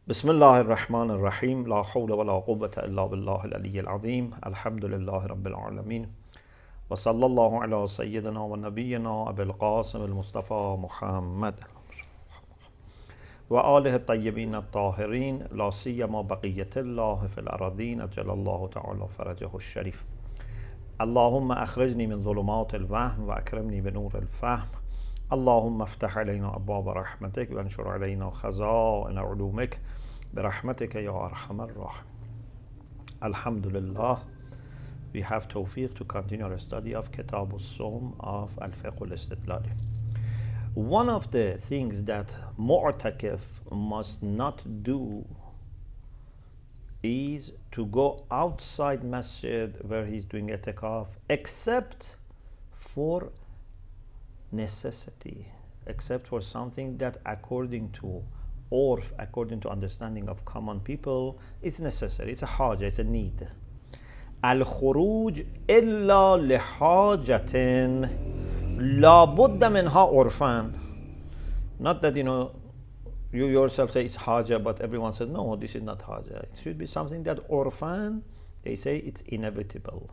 بسم الله الرحمن الرحيم لا حول ولا قوة إلا بالله العلي العظيم الحمد لله رب العالمين وصلى الله على سيدنا ونبينا أبي القاسم المصطفى محمد وآله الطيبين الطاهرين لا سيما بقية الله في الأراضين أجل الله تعالى فرجه الشريف اللهم أخرجني من ظلمات الوهم وأكرمني بنور الفهم اللهم افتح علينا أبواب رحمتك وانشر علينا خزائن علومك برحمتك يا أرحم الراحمين. Alhamdulillah, we have tawfiq to continue our study of Kitab al-Sawm of Al-Fiqh al-Istidlali. One of the things that mu'takif must not do is to go outside masjid where he's doing i'tikaf except for necessity, except for something that according to according to understanding of common people is necessary. It's a haja, it's a need. Al-khuruj illa lihajatin la budda minha urfan. Not that you yourself say it's haja, but everyone says no, this is not haja. It should be something that urfan, they say it's inevitable.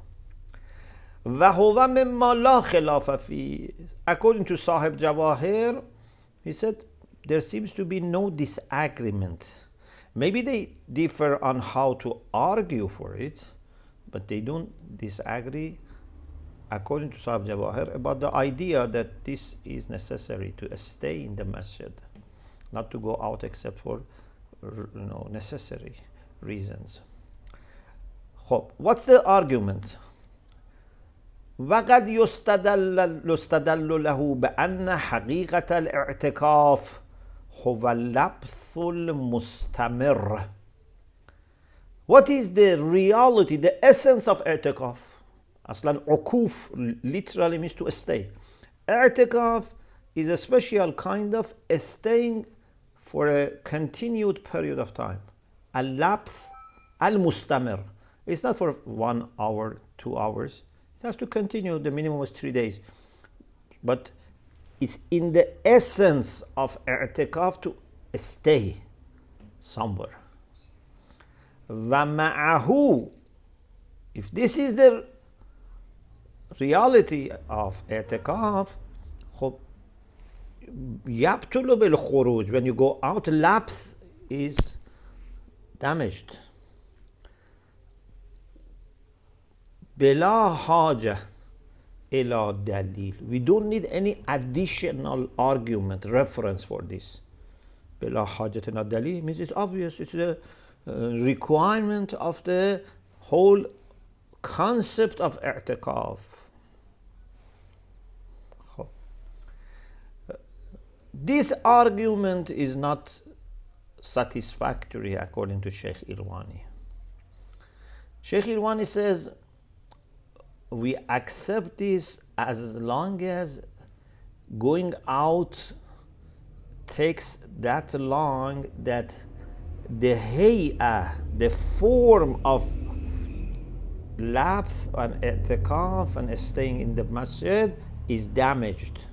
وَهُوَ مِمَّا لَا خِلَافَ فِيهِ. According to Sahib Jawahir, he said there seems to be no disagreement. Maybe they differ on how to argue for it, but they don't disagree according to Sahib Jawahir about the idea that this is necessary to stay in the masjid, not to go out except for necessary reasons. What's the argument? وقد يستدل له بأن حقيقة الاعتكاف هو اللبث المستمر. What is the reality, the essence of i'tikaf? Aslan ukuf literally means to stay. I'tikaf is a special kind of staying for a continued period of time. Al-labth al-mustamir. It's not for 1 hour, 2 hours. It has to continue. The minimum was 3 days. But it's in the essence of i'tikaf to stay somewhere. وَمَعَهُ. If this is the reality of i'tikaf, يَبْتُلُ بِالْخُرُوج. When you go out, lapse is damaged. بلا حاجة إلى دليل. We don't need any additional argument, reference for this. بلا حاجة إلى دليل means it's obvious. It's the requirement of the whole concept of i'tikaf. This argument is not satisfactory according to Sheikh Irwani. Sheikh Irwani says we accept this as long as going out takes that long that the hay'ah, the form of lapse and i'tikaf and staying in the masjid is damaged.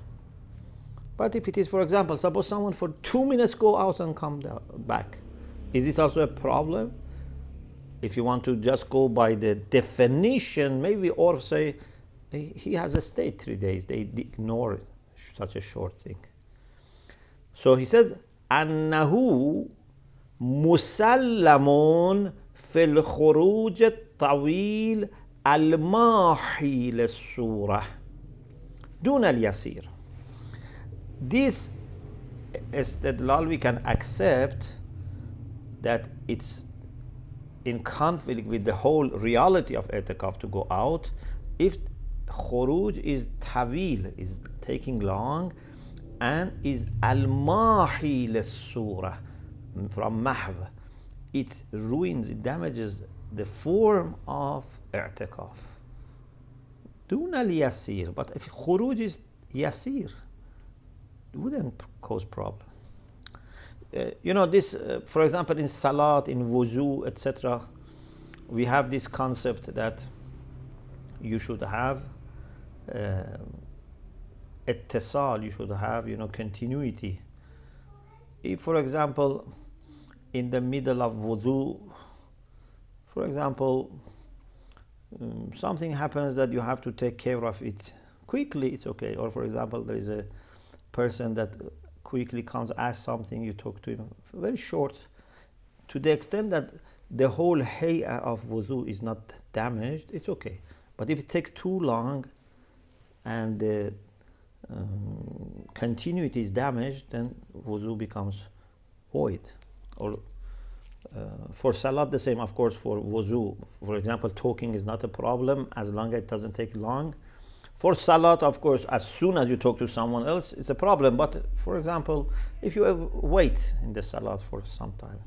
But if it is, for example, suppose someone for 2 minutes go out and come back, is this also a problem? If you want to just go by the definition, maybe or say he has stayed 3 days, they ignore such a short thing. So he says, أنه مسلم في الخروج الطويل الماحي للصورة دون اليسير. This istidlal we can accept that it's in conflict with the whole reality of i'tikaf to go out if khuruj is tawil, is taking long, and is al-mahi lis-surah from mahv. It ruins, it damages the form of i'tikaf. Dun al-yasir. But if khuruj is yasir, it wouldn't cause problem. This, for example, in salat, in wuzu, etc., we have this concept that you should have ittisal, you should have, continuity. If, for example, in the middle of wudu, for example, something happens that you have to take care of it quickly, it's okay. Or for example, there is a person that quickly comes, asks something, you talk to him, very short, to the extent that the whole hay'ah of wudu is not damaged, it's okay. But if it takes too long and the continuity is damaged, then wudu becomes void. Or for salat, the same, of course. For wudu, for example, talking is not a problem as long as it doesn't take long. For salat, of course, as soon as you talk to someone else, it's a problem. But for example, if you wait in the salat for some time,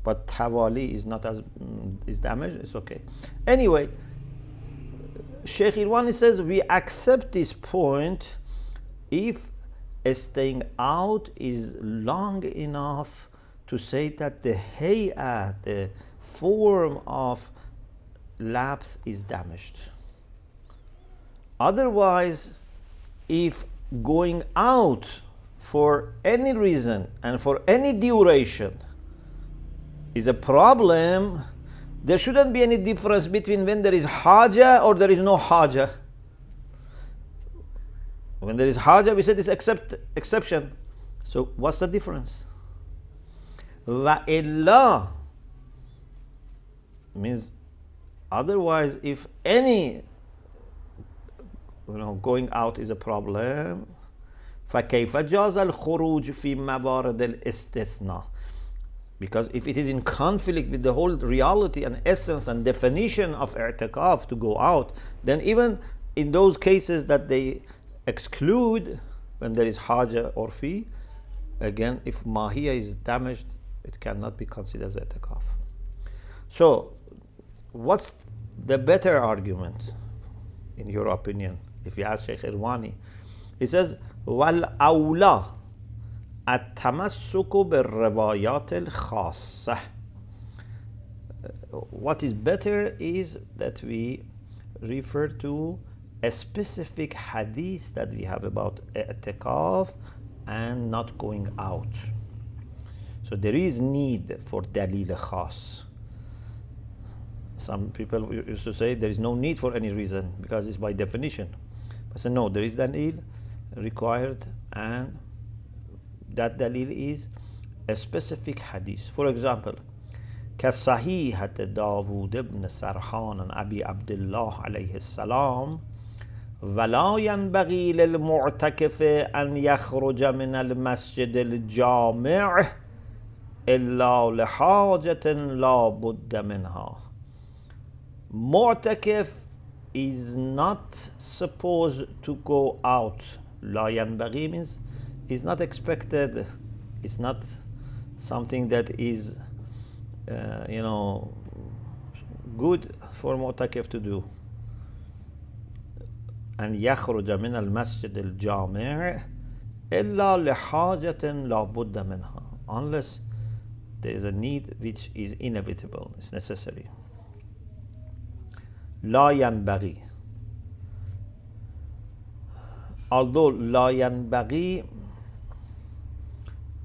but tawali is not as is damaged, it's okay. Anyway, Sheikh Irwani says we accept this point if staying out is long enough to say that the hay'ah, the form of lapse, is damaged. Otherwise, if going out for any reason and for any duration is a problem, there shouldn't be any difference between when there is haja or there is no haja. When there is haja, we said it's exception. So what's the difference? Wa'illa means otherwise, if any going out is a problem, فَكَيْفَ جَازَ الْخُرُوجُ فِي مَوَارِدِ الْإِسْتِثْنَاءِ. Because if it is in conflict with the whole reality and essence and definition of i'tikaf to go out, then even in those cases that they exclude when there is haja or fi, again, if mahiyya is damaged, it cannot be considered as i'tikaf. So, what's the better argument, in your opinion? If you ask Sheikh Irwani, he says, وَالْأَوْلَى التَّمَسُّكُ بِالرِّوَايَاتِ الْخَاصَّةِ. What is better is that we refer to a specific hadith that we have about i'tikaf and not going out. So there is need for dalil khas. Some people used to say there is no need for any reason because it's by definition. I said no, there is dalil required, and that dalil is a specific hadith. For example, كصحيحة داود بن سرحان عن أبي عبد الله عليه السلام ولا ينبغي للمعتكف أن يخرج من المسجد الجامع إلا لحاجة لا بد منها. Mu'takif is not supposed to go out. La yanbaghi means is not expected. It's not something that is good for mu'takif to do. And يخرج من المسجد الجامع إلا لحاجة لا بد منها, unless there is a need which is inevitable, it's necessary. لا ينبغي. Although لا ينبغي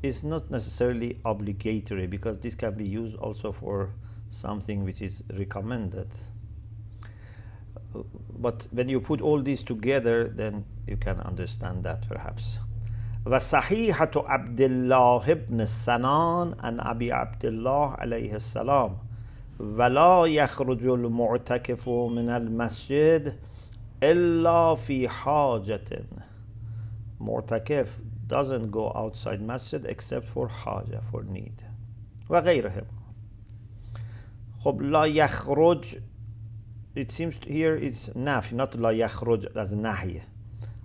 is not necessarily obligatory, because this can be used also for something which is recommended. But when you put all these together, then you can understand that perhaps. وصحيحة عبد الله بن سنان عن أبي عبد الله عليه السلام ولا يخرج المعتكف من المسجد إلا في حاجة. Mu'takif doesn't go outside masjid except for haja, for need. وغيرهم. خب لا يخرج, it seems here it's nafi, not لا يخرج as nahi.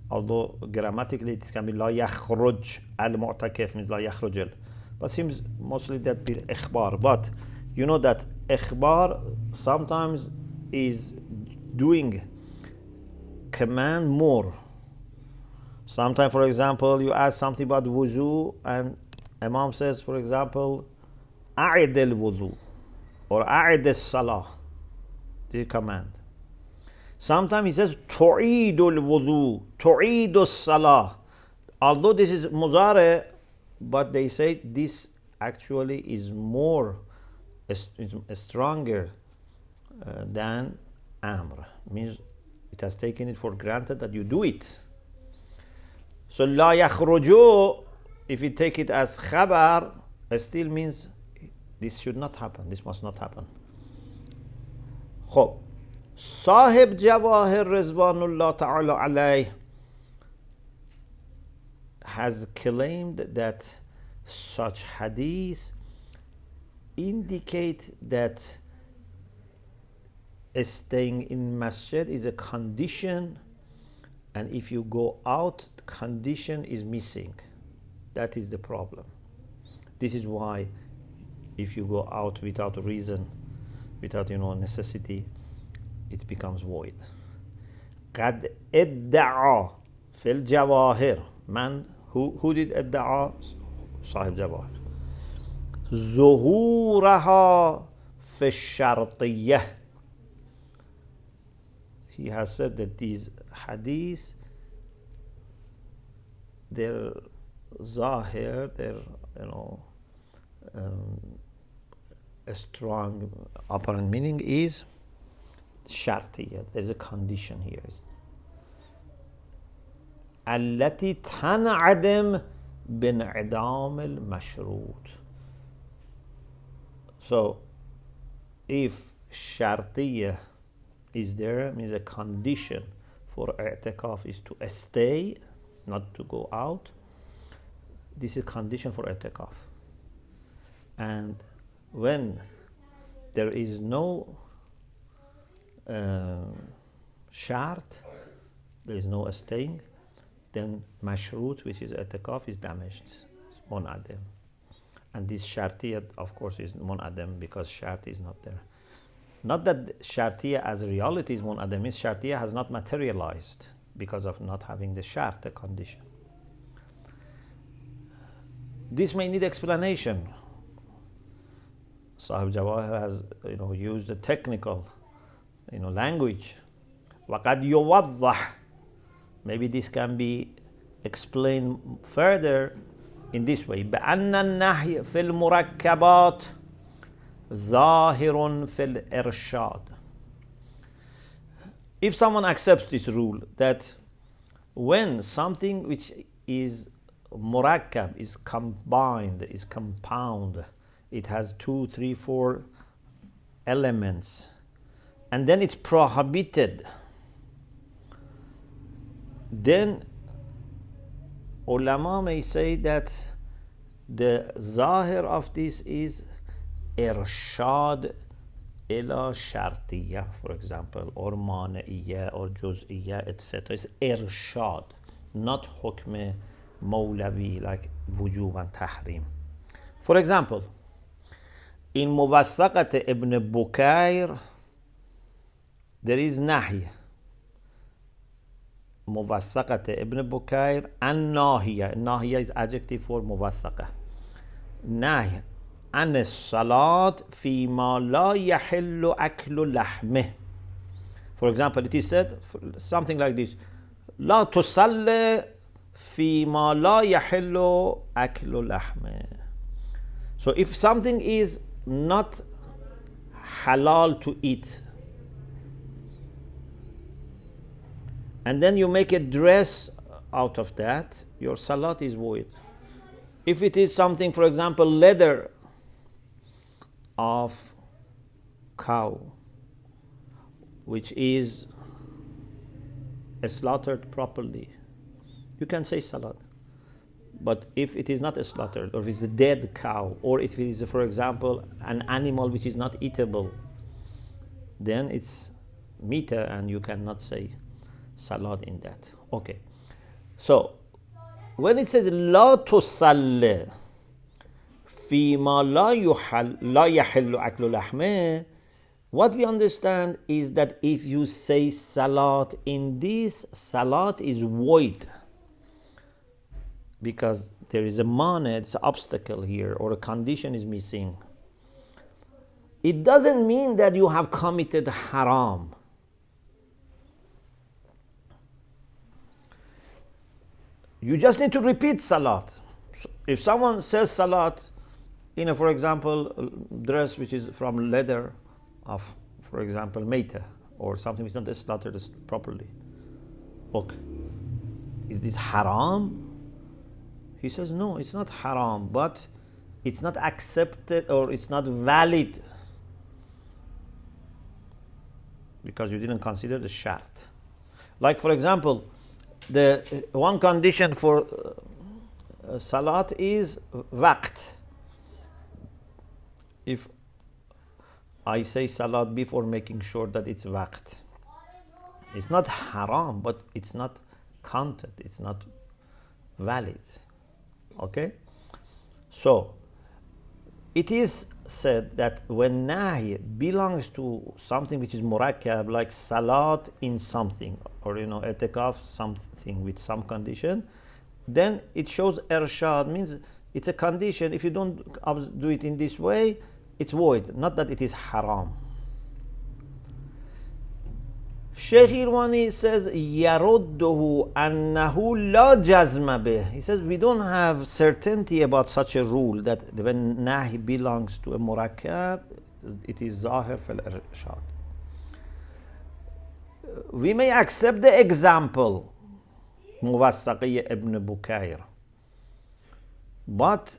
Although grammatically it can be لا يخرج المعتكف means لا يخرج, but seems mostly that be ikhbar. But you know that ikhbar sometimes is doing command more. Sometimes, for example, you ask something about wuzu and Imam says, for example, أعد الوضوء or أعد الصلاة. This is command. Sometimes he says تعيد الوضوء, تعيد الصلاة. Although this is muzare, but they say this actually is more is stronger than amr. Means it has taken it for granted that you do it. So la yakhruju, if you take it as khabar, it still means this should not happen, this must not happen. خب صاحب جواهر رضوانullah ta'ala alayh has claimed that such hadith indicate that staying in masjid is a condition, and if you go out, the condition is missing. That is the problem. This is why if you go out without reason, without necessity, it becomes void. قد ادعى في الجواهر, man who did ادعى, صاحب جواهر, ظهورها في الشرطية. He has said that these hadiths, their zahir, their a strong apparent meaning is shartiyya. There's a condition here. التي تنعدم بانعدام المشروط. So if shartiyya is there, means a condition for i'tikaf is to stay, not to go out. This is a condition for i'tikaf. And when there is no shart, there is no staying, then mashrut, which is i'tikaf, is damaged. It's mun'adam. And this shartiyya, of course, is mun'adam because shart is not there. Not that shartiyya as a reality is mun'adam, means shartiyya has not materialized because of not having the shart, the condition. This may need explanation. Sahib Jawahir has used the technical language. وَقَدْ يُوَضَّحْ. Maybe this can be explained further in this way. بأن النهي في المركبات ظاهر في الإرشاد. If someone accepts this rule that when something which is murakkab, is combined, is compound, it has 2, 3, 4 elements, and then it's prohibited, then ulama may say that the zahir of this is irshad ila shartiyya, for example, or mani'iyya or juz'iyya, etc. It's irshad, not hukm mawlavi like wujub and tahrim. For example, in Muwaththaqat ibn Bukair, there is nahy. Muwaththaqat ibn Bukair and nahiya. Nahiya is adjective for muwaththaqah. Nahy an salat fi ma la yahillu aklu lahmeh. For example, it is said something like this: La tusalli fi ma la yahillu aklu lahmeh. So if something is not halal to eat, and then you make a dress out of that, your salat is void. If it is something, for example, leather of cow, which is slaughtered properly, you can say salat. But if it is not slaughtered, or if it's a dead cow, or if it is, for example, an animal which is not eatable, then it's mita and you cannot say salat in that. Okay. So when it says la tusalli fi ma la yahillu aklu lahmeh, what we understand is that if you say salat in this, salat is void, because there is a mani, it's an obstacle here, or a condition is missing. It doesn't mean that you have committed haram. You just need to repeat salat. So if someone says salat for example, dress which is from leather of, for example, meita, or something which is not slaughtered properly. Okay. Is this haram? He says, no, it's not haram, but it's not accepted or it's not valid because you didn't consider the shart. Like, for example, the one condition for salat is waqt. If I say salat before making sure that it's waqt, it's not haram, but it's not counted, it's not valid. Okay? So, it is said that when nahi belongs to something which is murakkab, like salat in something, or i'tikaf something with some condition, then it shows irshad, means it's a condition. If you don't do it in this way, it's void, not that it is haram. Shaykh Irwani says, يَرُدُّهُ أَنَّهُ لَا جَزْمَ بِهِ. He says, we don't have certainty about such a rule that when nahi belongs to a murakkab, it is zahir fil irshad. We may accept the example, Muwassaqi ibn Bukair, but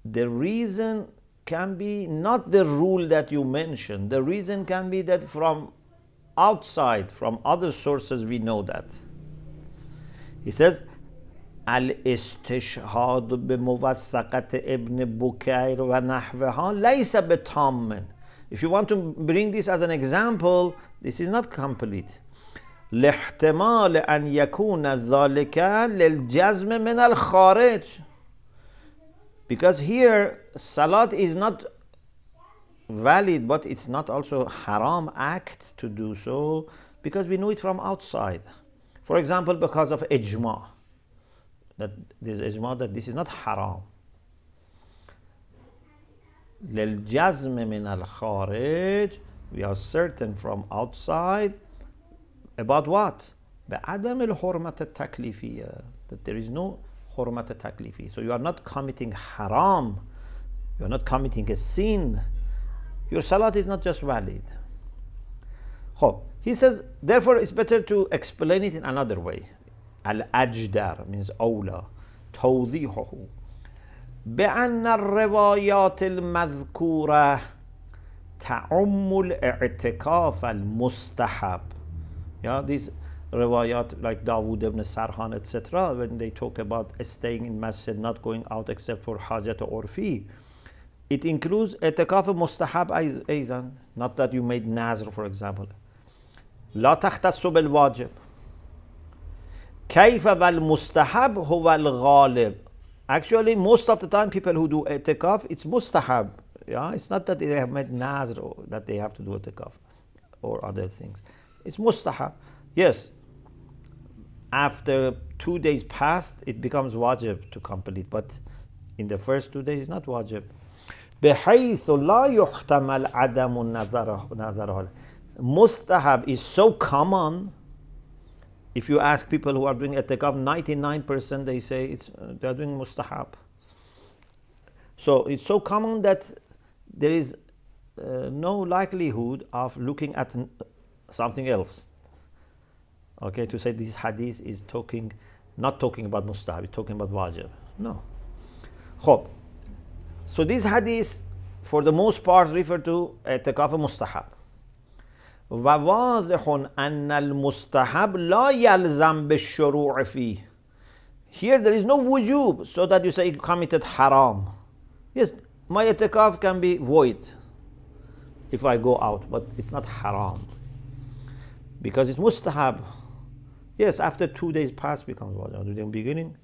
the reason can be not the rule that you mentioned. The reason can be that from outside, from other sources, we know that. He says, al-istishhad bi-muwaththaqat ibn Bukair wa nahwaha laysa bitammin. If you want to bring this as an example, this is not complete. لاحتمال أن يكون ذلك للجزم من الخارج. Because here, salat is not valid, but it's not also haram act to do so, because we know it from outside. For example, because of ijma, that there's ijma that this is not haram. للجزم من الخارج, we are certain from outside about what? بعدم الحرمة التكليفية, that there is no حرمة التكليفية. So you are not committing haram, you are not committing a sin. Your salat is not just valid. He says, therefore it's better to explain it in another way. Al-ajdar means awla, توضيحه بأن الروايات المذكورة تعم الاعتكاف المستحب. Yeah, these riwayat like Dawood ibn Sarhan, etc., when they talk about staying in masjid, not going out except for hajat or fi, it includes i'tikaf mustahab ayzan, not that you made nazr, for example. لا تختص بالواجب. كيف بالمستحب هو الغالب. Actually, most of the time, people who do i'tikaf, it's mustahab. Yeah, it's not that they have made nazr or that they have to do i'tikaf or other things. It's mustahab. Yes, after 2 days passed, it becomes wajib to complete, but in the first 2 days, it's not wajib. بحيث لا يحتمل عدم نظره. Mustahab is so common. If you ask people who are doing i'tikaf, 99% they say they are doing mustahab. So it's so common that there is no likelihood of looking at something else. Okay, to say this hadith is not talking about mustahab, it's talking about wajib. No. So these hadiths, for the most part, refer to i'tikaf mustahab. وواضح أن المستحب لا يلزم بالشروع فيه. Here there is no wujub, so that you say you committed haram. Yes, my i'tikaf can be void if I go out, but it's not haram because it's mustahab. Yes, after 2 days pass becomes wajib. In the beginning,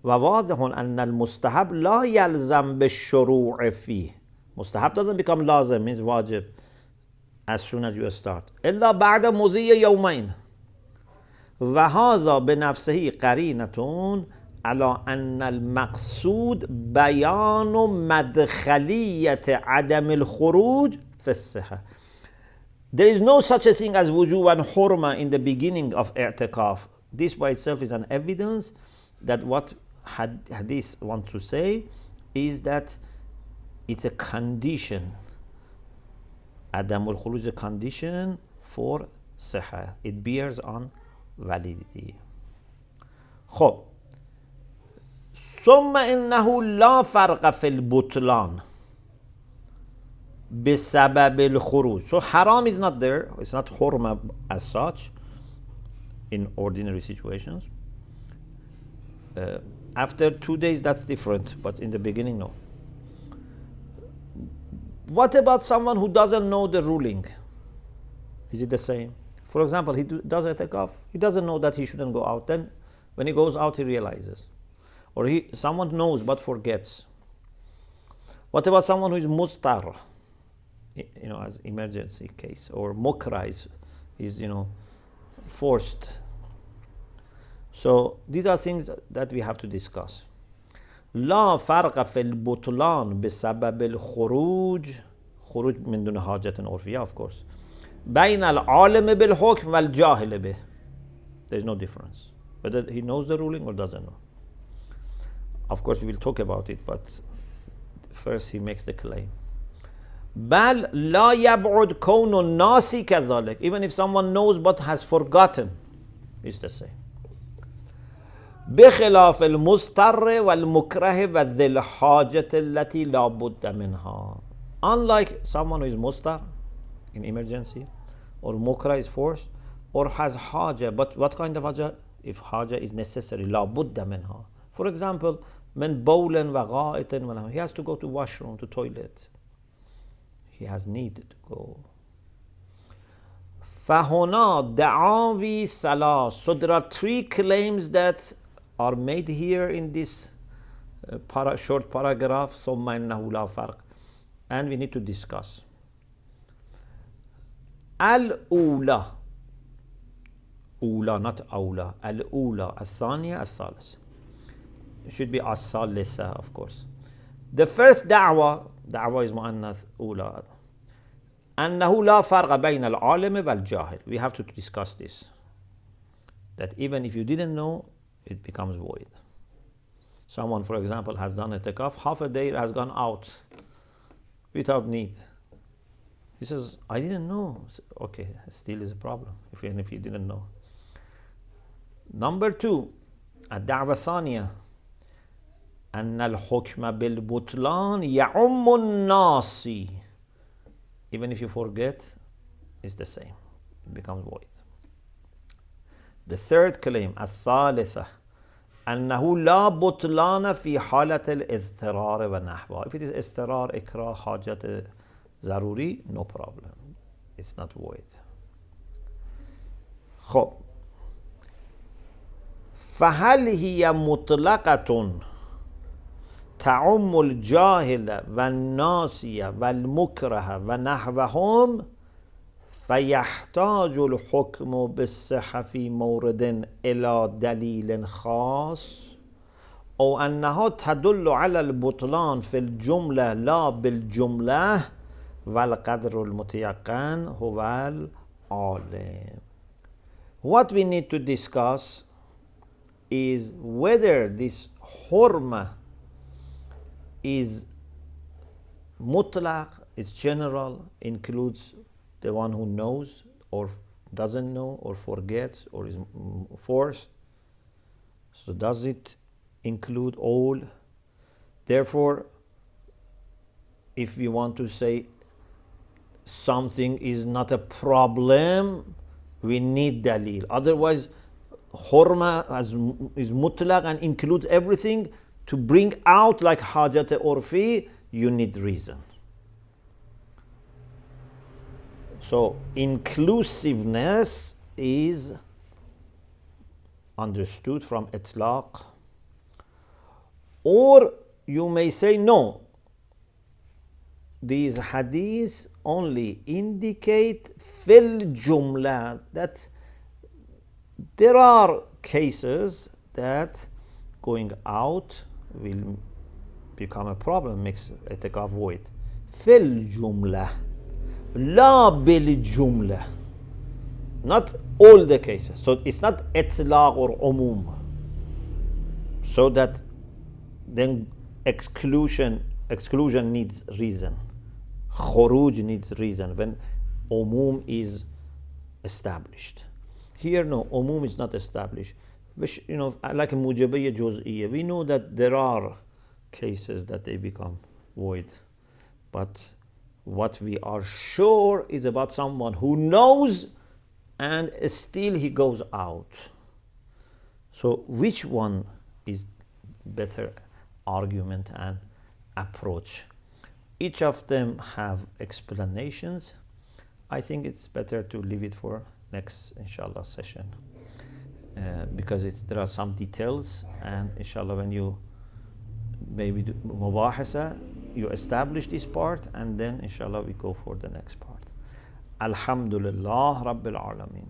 وواضح أن المستحب لا يلزم بالشروع فيه. Mustahab doesn't become lazim, means wajib, as soon as you start. إلا بعد مضي يومين. وهذا بنفسه قرينة على أن المقصود بيان مدخلية عدم الخروج في الصحة. There is no such a thing as wujub and hurma in the beginning of i'tikaf. This by itself is an evidence that what hadith wants to say is that it's a condition. عدم الخروج is a condition for صحة. It bears on validity. خب ثم إنه لا فرق في البطلان بسبب الخروج. So haram is not there. It's not hurma as such in ordinary situations. After 2 days that's different, but in the beginning no. What about someone who doesn't know the ruling? Is it the same? For example, he does i'tikaf, he doesn't know that he shouldn't go out. Then when he goes out he realizes. Or someone knows but forgets. What about someone who is mustar, as emergency case, or mukrah is forced. So these are things that we have to discuss. لا فرق في البطلان بسبب الخروج من دون حاجة عرفية of course بين العالم بالحكم والجاهل به. There's no difference whether he knows the ruling or doesn't know. Of course we will talk about it, but first he makes the claim. بل لا يبعد كون الناس كذلك. Even if someone knows but has forgotten, it's the same. بخلاف المضطر والمكره وذي الحاجة التي لا بد منها. Unlike someone who is mustar in emergency, or mukrah is forced, or has haja. But what kind of haja? If haja is necessary, لا بد منها. For example, من بول وغائط, he has to go to washroom, to toilet. He has need to go. فهنا دعاوي ثلاث. So there are 3 claims that are made here in this short paragraph. ثم إنه لا فرق. And we need to discuss. الأولى, أولى not أولى, الأولى الثانية الثالث. It should be الثالثة of course. The first da'wah is مؤنث أولى. أنه لا فرق بين العالم والجاهل. We have to discuss this. That even if you didn't know, it becomes void. Someone, for example, has done i'tikaf, half a day has gone out without need. He says, I didn't know. Okay, still is a problem, even if you didn't know. Number 2, الدعوة الثانية أن الحكم بالبطلان يعم الناس. Even if you forget, it's the same. It becomes void. The third claim, الثالثة أنه لا بطلان في حالة الاضطرار ونحوه. If it is اضطرار, إكراه, حاجة ضروري, no problem. It's not void. خب فهل هي مطلقة تعم الجاهل والناسي والمكره ونحوهم فيحتاج الحكم بالصحة في مورد إلى دليل خاص أو أنها تدل على البطلان في الجملة لا بالجملة والقدر المتيقن هو العالم. What we need to discuss is whether this hurma is mutlaq, it's general, includes the one who knows or doesn't know or forgets or is forced. So does it include all? Therefore, if we want to say something is not a problem, we need dalil. Otherwise, hurma is mutlaq and includes everything. To bring out like hajat urfi, you need reason. So inclusiveness is understood from itlaq. Or you may say no, these hadiths only indicate fil jumla, that there are cases that going out will become a problem, makes i'tikaf void. Fil jumla, la bil jumla, not all the cases. So it's not itlaq or umum, so that then exclusion exclusion needs reason. Khuruj needs reason when umum is established. Here, no, umum is not established. Which, like a mujabiyya juz'iyya, we know that there are cases that they become void. But what we are sure is about someone who knows and still he goes out. So which one is better argument and approach? Each of them have explanations. I think it's better to leave it for next inshallah session, because there are some details, and inshallah when you maybe do mubahasa, you establish this part, and then inshallah we go for the next part. Alhamdulillah Rabbil Alameen.